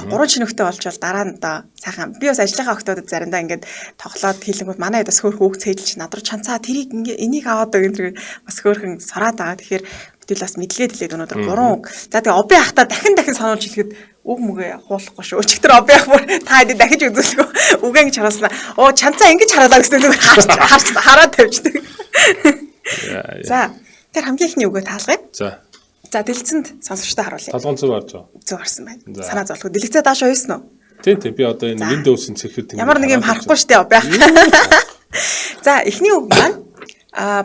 3 шинэ үгтэй болчвол дараа нь одоо сайхан би бас ажлынхаа октодод заримдаа ингээд тоглоод хэлэнгүүт манай бас хөөх үг цэжилж над руу чанцаа тэрийг ингээд энийг аваад өгөн бас хөөхөн сураад байгаа. Тэгэхээр Тэгвэл бас мэдлэгээд хэлээд өнөөдөр 3 үг. За тэгээ оби ахта дахин сануулж хэлэхэд үг мүгээ хуулахгүй шүү. Өчигдөр оби ах бүр та хэдий дахиж үзүүлэхгүй. Үгээ ингэж харуулснаа. Оо чанцаа ингэж хараалаа гэсэн зүгээр хараад тавьчихдаг. За тэр хамгийн ихний үгээ таалгая. За дэлгэцэнд сонсогчтой харуулъя. Талгын зүг орж байгаа. Зүг орсон байна. Санаа зовлоо. Дэлгэцээ дааш ойсон уу? Тийм би одоо энэ Windows-ын цэхэр ямар нэг юм харахгүй штэ оби ах. За эхний үг маань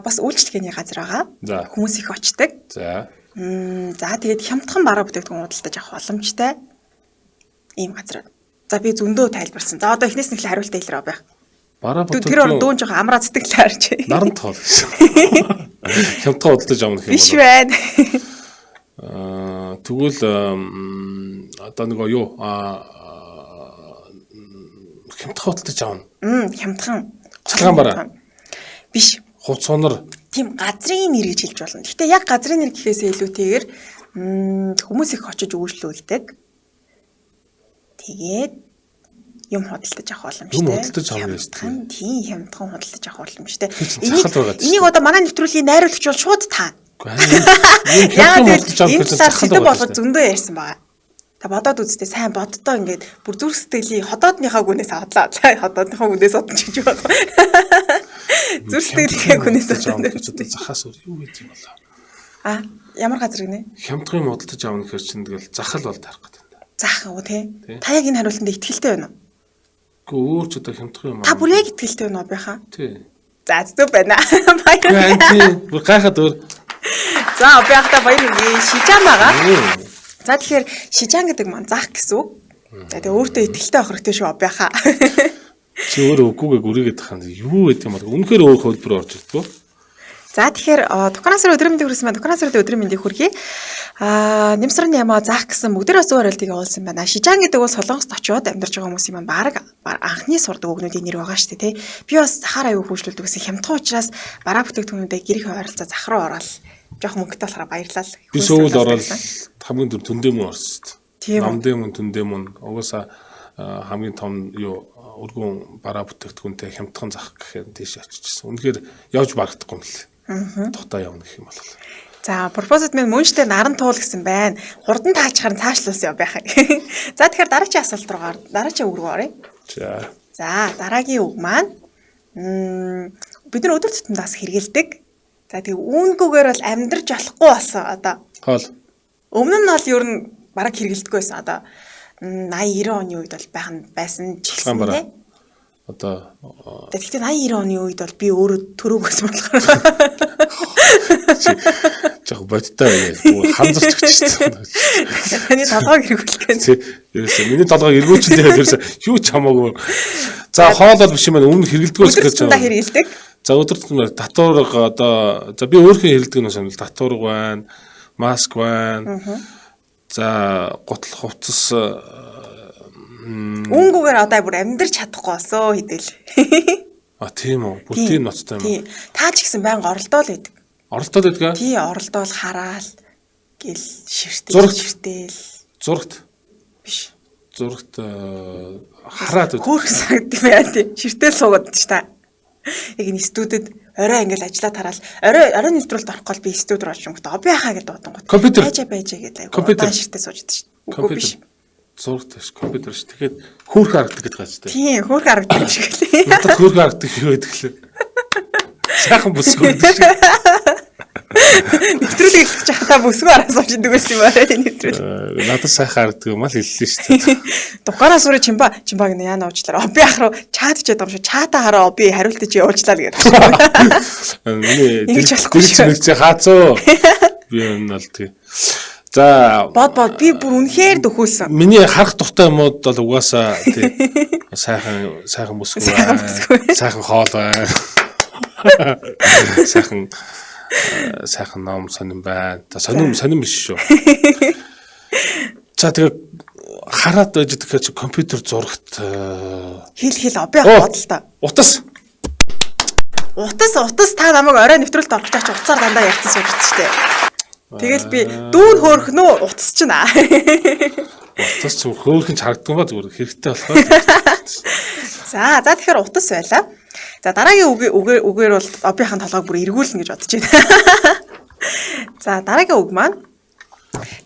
бас үйлчлэгээний газар байгаа. Хүмүүс их очдог. За тэгээд хямдхан бараа бүтээгдэхүүн худалдаж авах боломжтой ийм газар. За би зөндөө тайлбарсан. За одоо эхнээс нь л хариултаа хэлрээ байх. Бараа бүтээгдэхүүн тэр өөр дүүн жоохон амраа сэтгэлээ харж. Наран тоол гэсэн. Хямдхан худалдаж авах юм бол. Биш байна. Тэгвэл одоо нөгөө юу хямдхан худалдаж авна. Хямдхан. Цалгаан бараа. Биш. Хувц сонор. Тийм газрын нэр гэж хэлж болно. Гэхдээ яг газрын нэр гэхээсээ илүүтэйгээр хүмүүс их очиж үйлчлүүлдэг. Тэгээд юм худалдаж авах боломжтой. Юм худалдаж авах юм шүү. Тийм хямдхан худалдаж авах боломжтой. Энийг одоо манай нэвтрүүлгийн найруулагч бол шууд таана. Яг энэ талаар сэдв болгож зөндөө ярьсан байгаа. Та бодоод үзтээ сайн боддоо ингээд бүр зүрх сэтгэлийн ходоодныхаа гүнээс авдлаа. Ходоодныхаа гүнээс одож гэж байна. Зүрх сэтгэлийн гүнээс одож. Захаас өөр юу гэж юм болоо. Ямар газар гинэ? Хямдхан юм худалдаж авах гэхээр чинь тэгэл захал бол таарах гэдэг. Зах уу те? Та яг энэ хариултанд итгэлтэй байна уу? Гэхдээ өөр ч одоо хямдхан юм. Та бүр яг итгэлтэй байна уу бяха? Тий. За зүг байна. Баяр. Бүр гайхаад өөр. За бяхта баяр үгүй шижаан байгаа. За тэгэхээр шижаан гэдэг маань зах гэсэн үг. За тэгээ өөртөө итгэлтэй авах хэрэгтэй шүү бяха. Чи өөрөө үгүйгээ гүрийгээд таханд юу гэдэг юм бол үнэхээр өөр хөлбөр орж ирдгүү. За тэгэхээр Дуканасрын өдрийн мэндийг хүргэсэн байна. Дуканасрын өдрийн мэндийг хүргэе. Нэмсрын ямаа зах гэсэн бүгдээрээ зүүр харилцааг явуулсан байна. Шижаан гэдэг бол Солонгост очиод амьдарч байгаа хүмүүсийн маань баг анхны сурдаг үгнүүдийн нэр байгаа шүү дээ, тий. Би бас захаар аюу хөгжлөлдөг гэсэн хямдхан учраас бараа бүтээгдэхүүнүүдээ гэрийн ойролцоо зах руу ороод жоох мөнгөтэй болохоор баярлал. Би сүүл ороод хамгийн түр түндэм орсон. Намдэм түндэм угаасаа хамгийн том юу өргөн бараа бүтээгдэхүүнтэй хямдхан зах гэхээр тийш очижсэн. Үнэхээр явж барагдахгүй юм лээ. Тухтаа явна гэх юм бол. За, пропозит минь мөнштэй наран туул гэсэн байна. Хурдан таачхаар цаашлуулсан байх. За, тэгэхээр дараагийн асуулт руугаар дараагийн үг рүү оръё. За, дараагийн үг маань бид нар өдөр тутамдаас хэрэгэлдэг. За, тэгээ үүнгүүгээр бол амьдрж болохгүй болсон одоо. Хоол. Өмнө нь бол ер нь бараг хэрэгэлдэггүй байсан. Одоо 80 90 оны үед бол байсан ч гэсэн тийм. Одоо тэгэхээр 80 90 оны үед бол би өөрөө төрөөгөөс болохоор яг бодтой ханзарч өгч шүү дээ. Таны толгойг эргүүлэх гэж. Ерөөсөө миний толгойг эргүүлчихлээ ерөөсөө юу ч хамаагүй. За хоол бол биш юм байна. Өмнө хэрэгэлдэггүйс гэж байна. Хэрэгэлдэг. За өдөр тутмын татварга одоо за би өөрхөн хэрэгэлдэг нь санал татварга байна, маск байна. За гутал хувцас үүнгүүгээр одоо бүр амьдрч чадахгүй болсоо хэдэл. Тийм үү. Бүр тийм ноцтой юм. Тийм. Та ч гэсэн байнга оролдоол байдаг. Оролдоод байдгаа? Тий, оролдоол хараал гэл ширтэл. Зурагт. Биш. Зурагт хараад хөөх сагддаг байна тий. Ширтэл суугаад ч та. Яг энэ студид орой ингээл ажиллаа тараал. Орой нэвтрүүлэлт орохгүй би студ руу очиж юм. Оби хаа гэдэг дуудан гот. Компьютер. Байж гэдэг. Компьютер ширтэл сууждаг шүү. Үгүй биш. Зурагт биш компьютер ш. Тэгэхээр хөөх харагдаг гэдэг байгаа шүү дээ. Тийм, хөөх харагдаг шиг лээ. Надад хөөх харагдаг юу гэдэг лээ. Сайхан бүсгүй гэдэг шиг. Нэвтрүүлэг хийж хата бүсгүй араас очдөг байсан юм аа энэ нэвтрүүлэг. Надад сайхан харагдаг юм аа л хэллээ шүү дээ. Дуканаа сүрэ чимбаг гэнэ яана уучлаарай. Оби ах руу чат хийж байгаа юм шиг чата хараа оби хариултаж явуулчлаа л гэдэг. Миний дэрч хаацоо. Би энэ бол тий. За бод би бүр үнэхээр дөхүүлсэн. Миний харах дуртай юмуд бол угаасаа тий сайхан бүсгүй байна. Сайхан хоол байна. Сайхан ном сонирн байна. Сонирн биш шүү. За тэгээ хараад байж тэгэхээр компьютер зурагт хэл оби ах бодолтой. Утас та намайг орой нэвтрүүлэлт орох гэж уцаар дандаа ярьсан сууж шүү дээ. Тэгэл би дүүн хөөрхөн үү утас чинь аа. Утас ч хөөрхөн харагдсан ба зүгээр хэрэгтэй болохоор. За тэгэхээр утас байлаа. За дараагийн үгээр бол обийнхаа толгойг бүр эргүүлнэ гэж бодож байна. За дараагийн үг маань.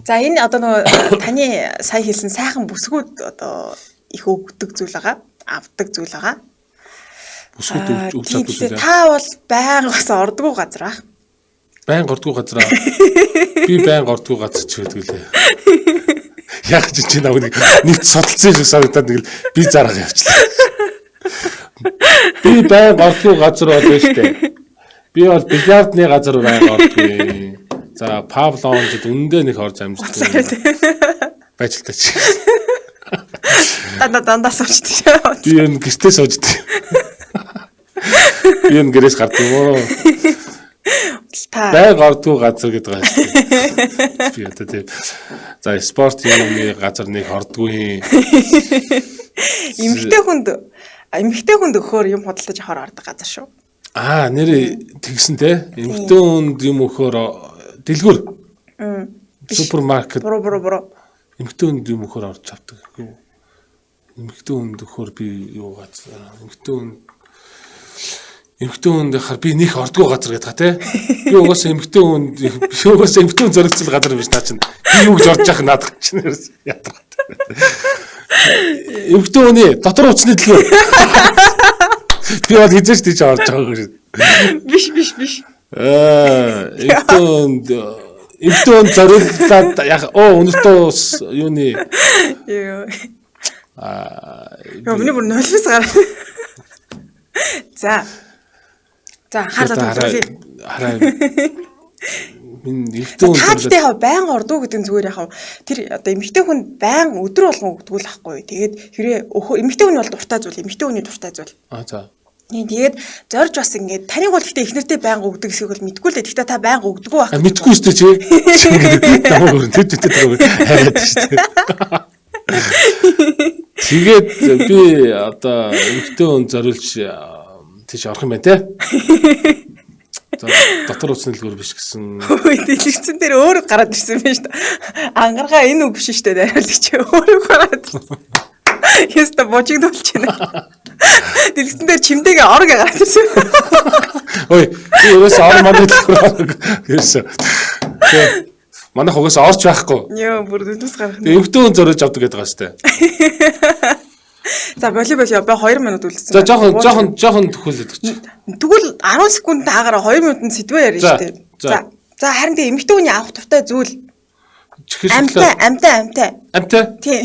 За энэ одоо нөгөө таны сая хэлсэн сайхан бүсгүүд одоо их өгдөг зүйл байгаа. Авдаг зүйл байгаа. Бүсгүүд өгч чаддаг тийм, үү? та бол байнгаас ордгоо газар баг. Байнга ордгоо газараа. Би байнга ордгоо газар ч гэдэг лээ. Яг чи нэг судалсан шиг санагдаад нэг л би зарга явчлаа. Би байнга ордгоо газар болно шүү дээ. Би бол бильярдны газар байнга ордгоо. За Павлонжид үндэ нэг орж амждаг. Байжлаа чи. Дандаа суучдаг. Би энэ гэртээ сууждаг. Би энэ гэрээс гардаг юм уу? Байг ордгоо газар гэдэг байгаа шүү дээ. Би одоо тийм. За спорт юмны газар нэг ордгоо. Эмэгтэй хүнд өгөхөөр юм худалдаж авахаар ордог газар шүү. Нэр тэгсэн те. Эмэгтэй хүнд юм өгөхөөр дэлгүр. Супермаркет. Буруу. Эмэгтэй хүнд юм өгөхөөр орж авдаг. Эмэгтэй хүнд өгөхөөр би юу газар. Эмэгтэй хүнд хахаар би нэх ордгоо газар гэдэг та те. Би угаасаа эмэгтэй хүнд зоригцол газар биш наа чинь. Би юу гэж орж яах надад чинь ядраад. Эмэгтэй хүний дотор уцны дэлгүүр. Би бол хизээч тийч орж байгаа гэж. Биш. Эмэгтэй хүнд зориглаад яг өнөртөө юуны Миний бүр нулимс гараа. За хараа. Таадтай байнга ордуу гэдэг нь зүгээр яхав. Тэр одоо эмэгтэй хүн байнга өдөр болгон өгдөг л ахгүй. Тэгээд хэрэг эмэгтэй хүн бол дуртай зүйл, эмэгтэй хүний дуртай зүйл. За. Тэгээд зорж бас ингээд таныг бол гэхдээ их нэртэй байнга өгдөг эсэхийг бол мэдгүй л дээ. Гэхдээ та байнга өгдөггүй байх. Мэдгүй шүү дээ чи. Намайг өөр тэр хайраад шүү дээ. Тэгээд би одоо эмэгтэй хүн зориулж тийш орох юм байна те. Дотор уцны дэлгүүр биш гэсэн. Дэлгэцэн дээр өөр гараад ирсэн байна шүү дээ. Ангаргаа энэ үг биш шүү дээ. Хариулт чи өөр гараад ирсэн. Яста божигдуулж байна. Дэлгэцэн дээр чимдээгээ орг гараад ирсэн. Ой, би өөрөөсөө ор манд дэлгүүр гэсэн. Манайх угаасаа орч байхгүй. Йоо, бүр дэвс гарах. Эмэгтэй хүн зориулж авдаг гэдэг байгаа шүү дээ. За волейбол яа бай 2 минут үлдсэн. За жоохон төхөөлөд өгч. Тэгвэл 10 секунд таагаар 2 минутанд сэдвээ ярьж штэ. За харин тэ эмэгтэй хүний авах туфтай зүйл. Амтай. Тий.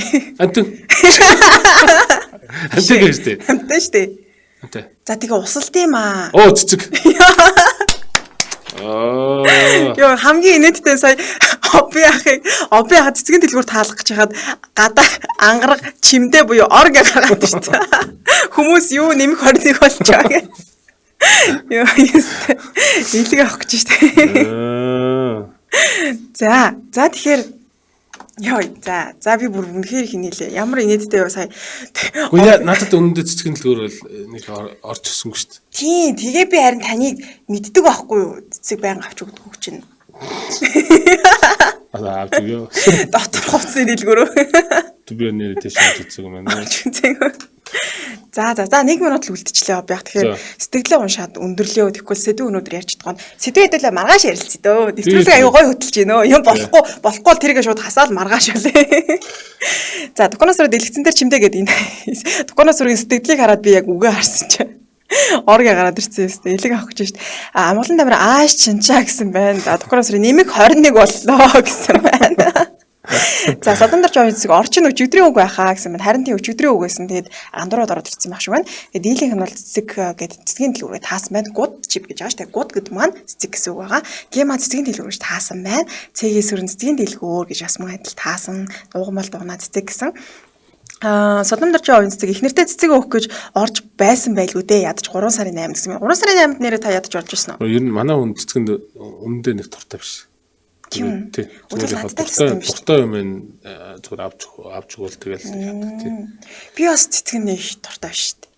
Амтай гэж дээ. Амтай штэ. Амтай. За тэгээ усалт юм аа. Оо цэцэг. Йоо хамгийн инээдтэй сая оби ахыг цэцгийн дэлгүүр таалах гэж хаад гадаа ангараг чимдээ буюу орг гаргаад шүү дээ. Хүмүүс юу нэмэх 21 болж байгаа. Йоо илэг авах гэж шүү дээ. За тэгэхээр би бүр үнэхээр их нийлээ. Ямар инээдтэй юу сая. Үгүй надад өнөндөө цэцгийн дэлгүүр бол нэг орж ирсэнгүй шүү дээ. Тийм, тэгээ би харин таныг мэддэг байхгүй юу? Цэцэг байнга авч өгдөг хөх чинь. Авч өгөө. Дотор хувцсны дэлгүүрөө. Би нэр тийш цэцэг юм байна. За 1 минут л үлдчихлээ би яг тэгэхээр сэтгэлээ уншаад өндөрлөө тэгэхгүй сэдв өнөдөр ярьж чадгаа. Сэдв хэдүүлээ маргааш ярилцъя дөө. Нэвтрүүлэг аюу гой хөтөлж гинөө. Юм болохгүй тэргээ шууд хасаал маргааш үлээ. За дуканаас руу дэлгэцэн дээр чимдээ гэдэг энэ. Дуканаас руу сэтгэлийг хараад би яг үгээ харсан чинь оргээ гараад ирсэн юм. Элэг авах гэж шүү дээ. Амгалан тамир ааш чинчаа гэсэн байна. Дуканаас руу нэмэг 21 боллоо гэсэн байна. За садамдарч авах цэцэг орчин өчигдрийн үг байхаа гэсэн байна. Харин тийм өчигдрийн үг байсан. Тэгээд андуураад ороод ирсэн байх шиг байна. Тэгээд дийлийнх нь бол цэцэг гэдэг цэцгийн дэлгүүрээ таасан байна. Гуд чип гэж байгаа шүү дээ. Гуд гэдэг маань цэцэг гэсэн үг байгаа. Гема цэцгийн дэлгүүрээс таасан байна. Цэгээс өрн цэцгийн дэлгүүр гэж бас мөн адил таасан. Дуугамал дуунаа цэцэг гэсэн. Содомдорч овын цэцэг их нэртэй цэцэг өөх гэж орж байсан байлгүй дээ. Ядаж 3 сарын 8 гэсэн. 3 сарын 8-нд нэрээ та ядаж орж ирсэн үү? Ер нь манай хүн цэцгэнд өмнөдөө нэг туртай биш. Тийм. Туртай юм зүгээр авч өгвөл тэгэл яадаг тийм. Би бас цэцэг нэг туртай биш шүү дээ.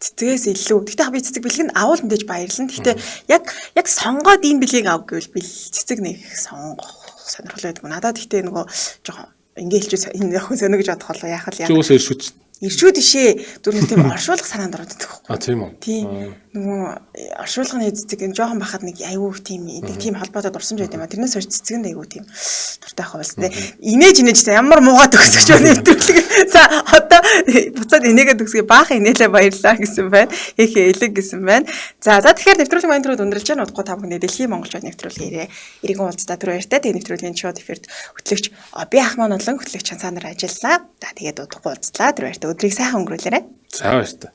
Цэцгээс илүү. Гэхдээ би цэцэг бэлгэнд авал мэдээж баярлан. Гэхдээ яг сонгоод ийм бэлгийг ав гэвэл би цэцэг нэг сонгох сонирхол байдаг. Надад гэхдээ нөгөө жоохон ингээ хэлж энэ яг сонирхож чадах болоо яах вэ? Чуус иршүүч. иршүүд бишээ дүр нэг тийм оршуулах санаанд ороод идэх байхгүй. Тийм үү. Тийм. Нөгөө оршуулгын эцэг энэ жоохон бахад нэг аюу тийм идэг тийм холбоотой дурсамж байд юм а. Тэрнээс хойш цэцгэнд аюу тийм дуртай хавс тэ. Инээж ямар муугаад өгсөж байна нэвтрүүлэг. За одоо буцаад инээгээд өгсгөө баахан инээлээ баярлаа гэсэн байна. Эхээ элэг гэсэн байна. За тэгэхээр нэвтрүүлэг маань түрүүд өндөрлж байна. Удахгүй та бүхэн дэлхийн монголчууд нэвтрүүлгээрээ эргэн уулзтаа түр баяртай. Тэгээ нэвтрүүлгийн шоу эфирт хөтлөгч би ах маань болон хөтлөгч Чансаа нар ажиллаа. За тэгээд удахгүй уулзлаа. Түр баяртай. Өдрийг сайхан өнгөрүүлээрэй. За баяртай.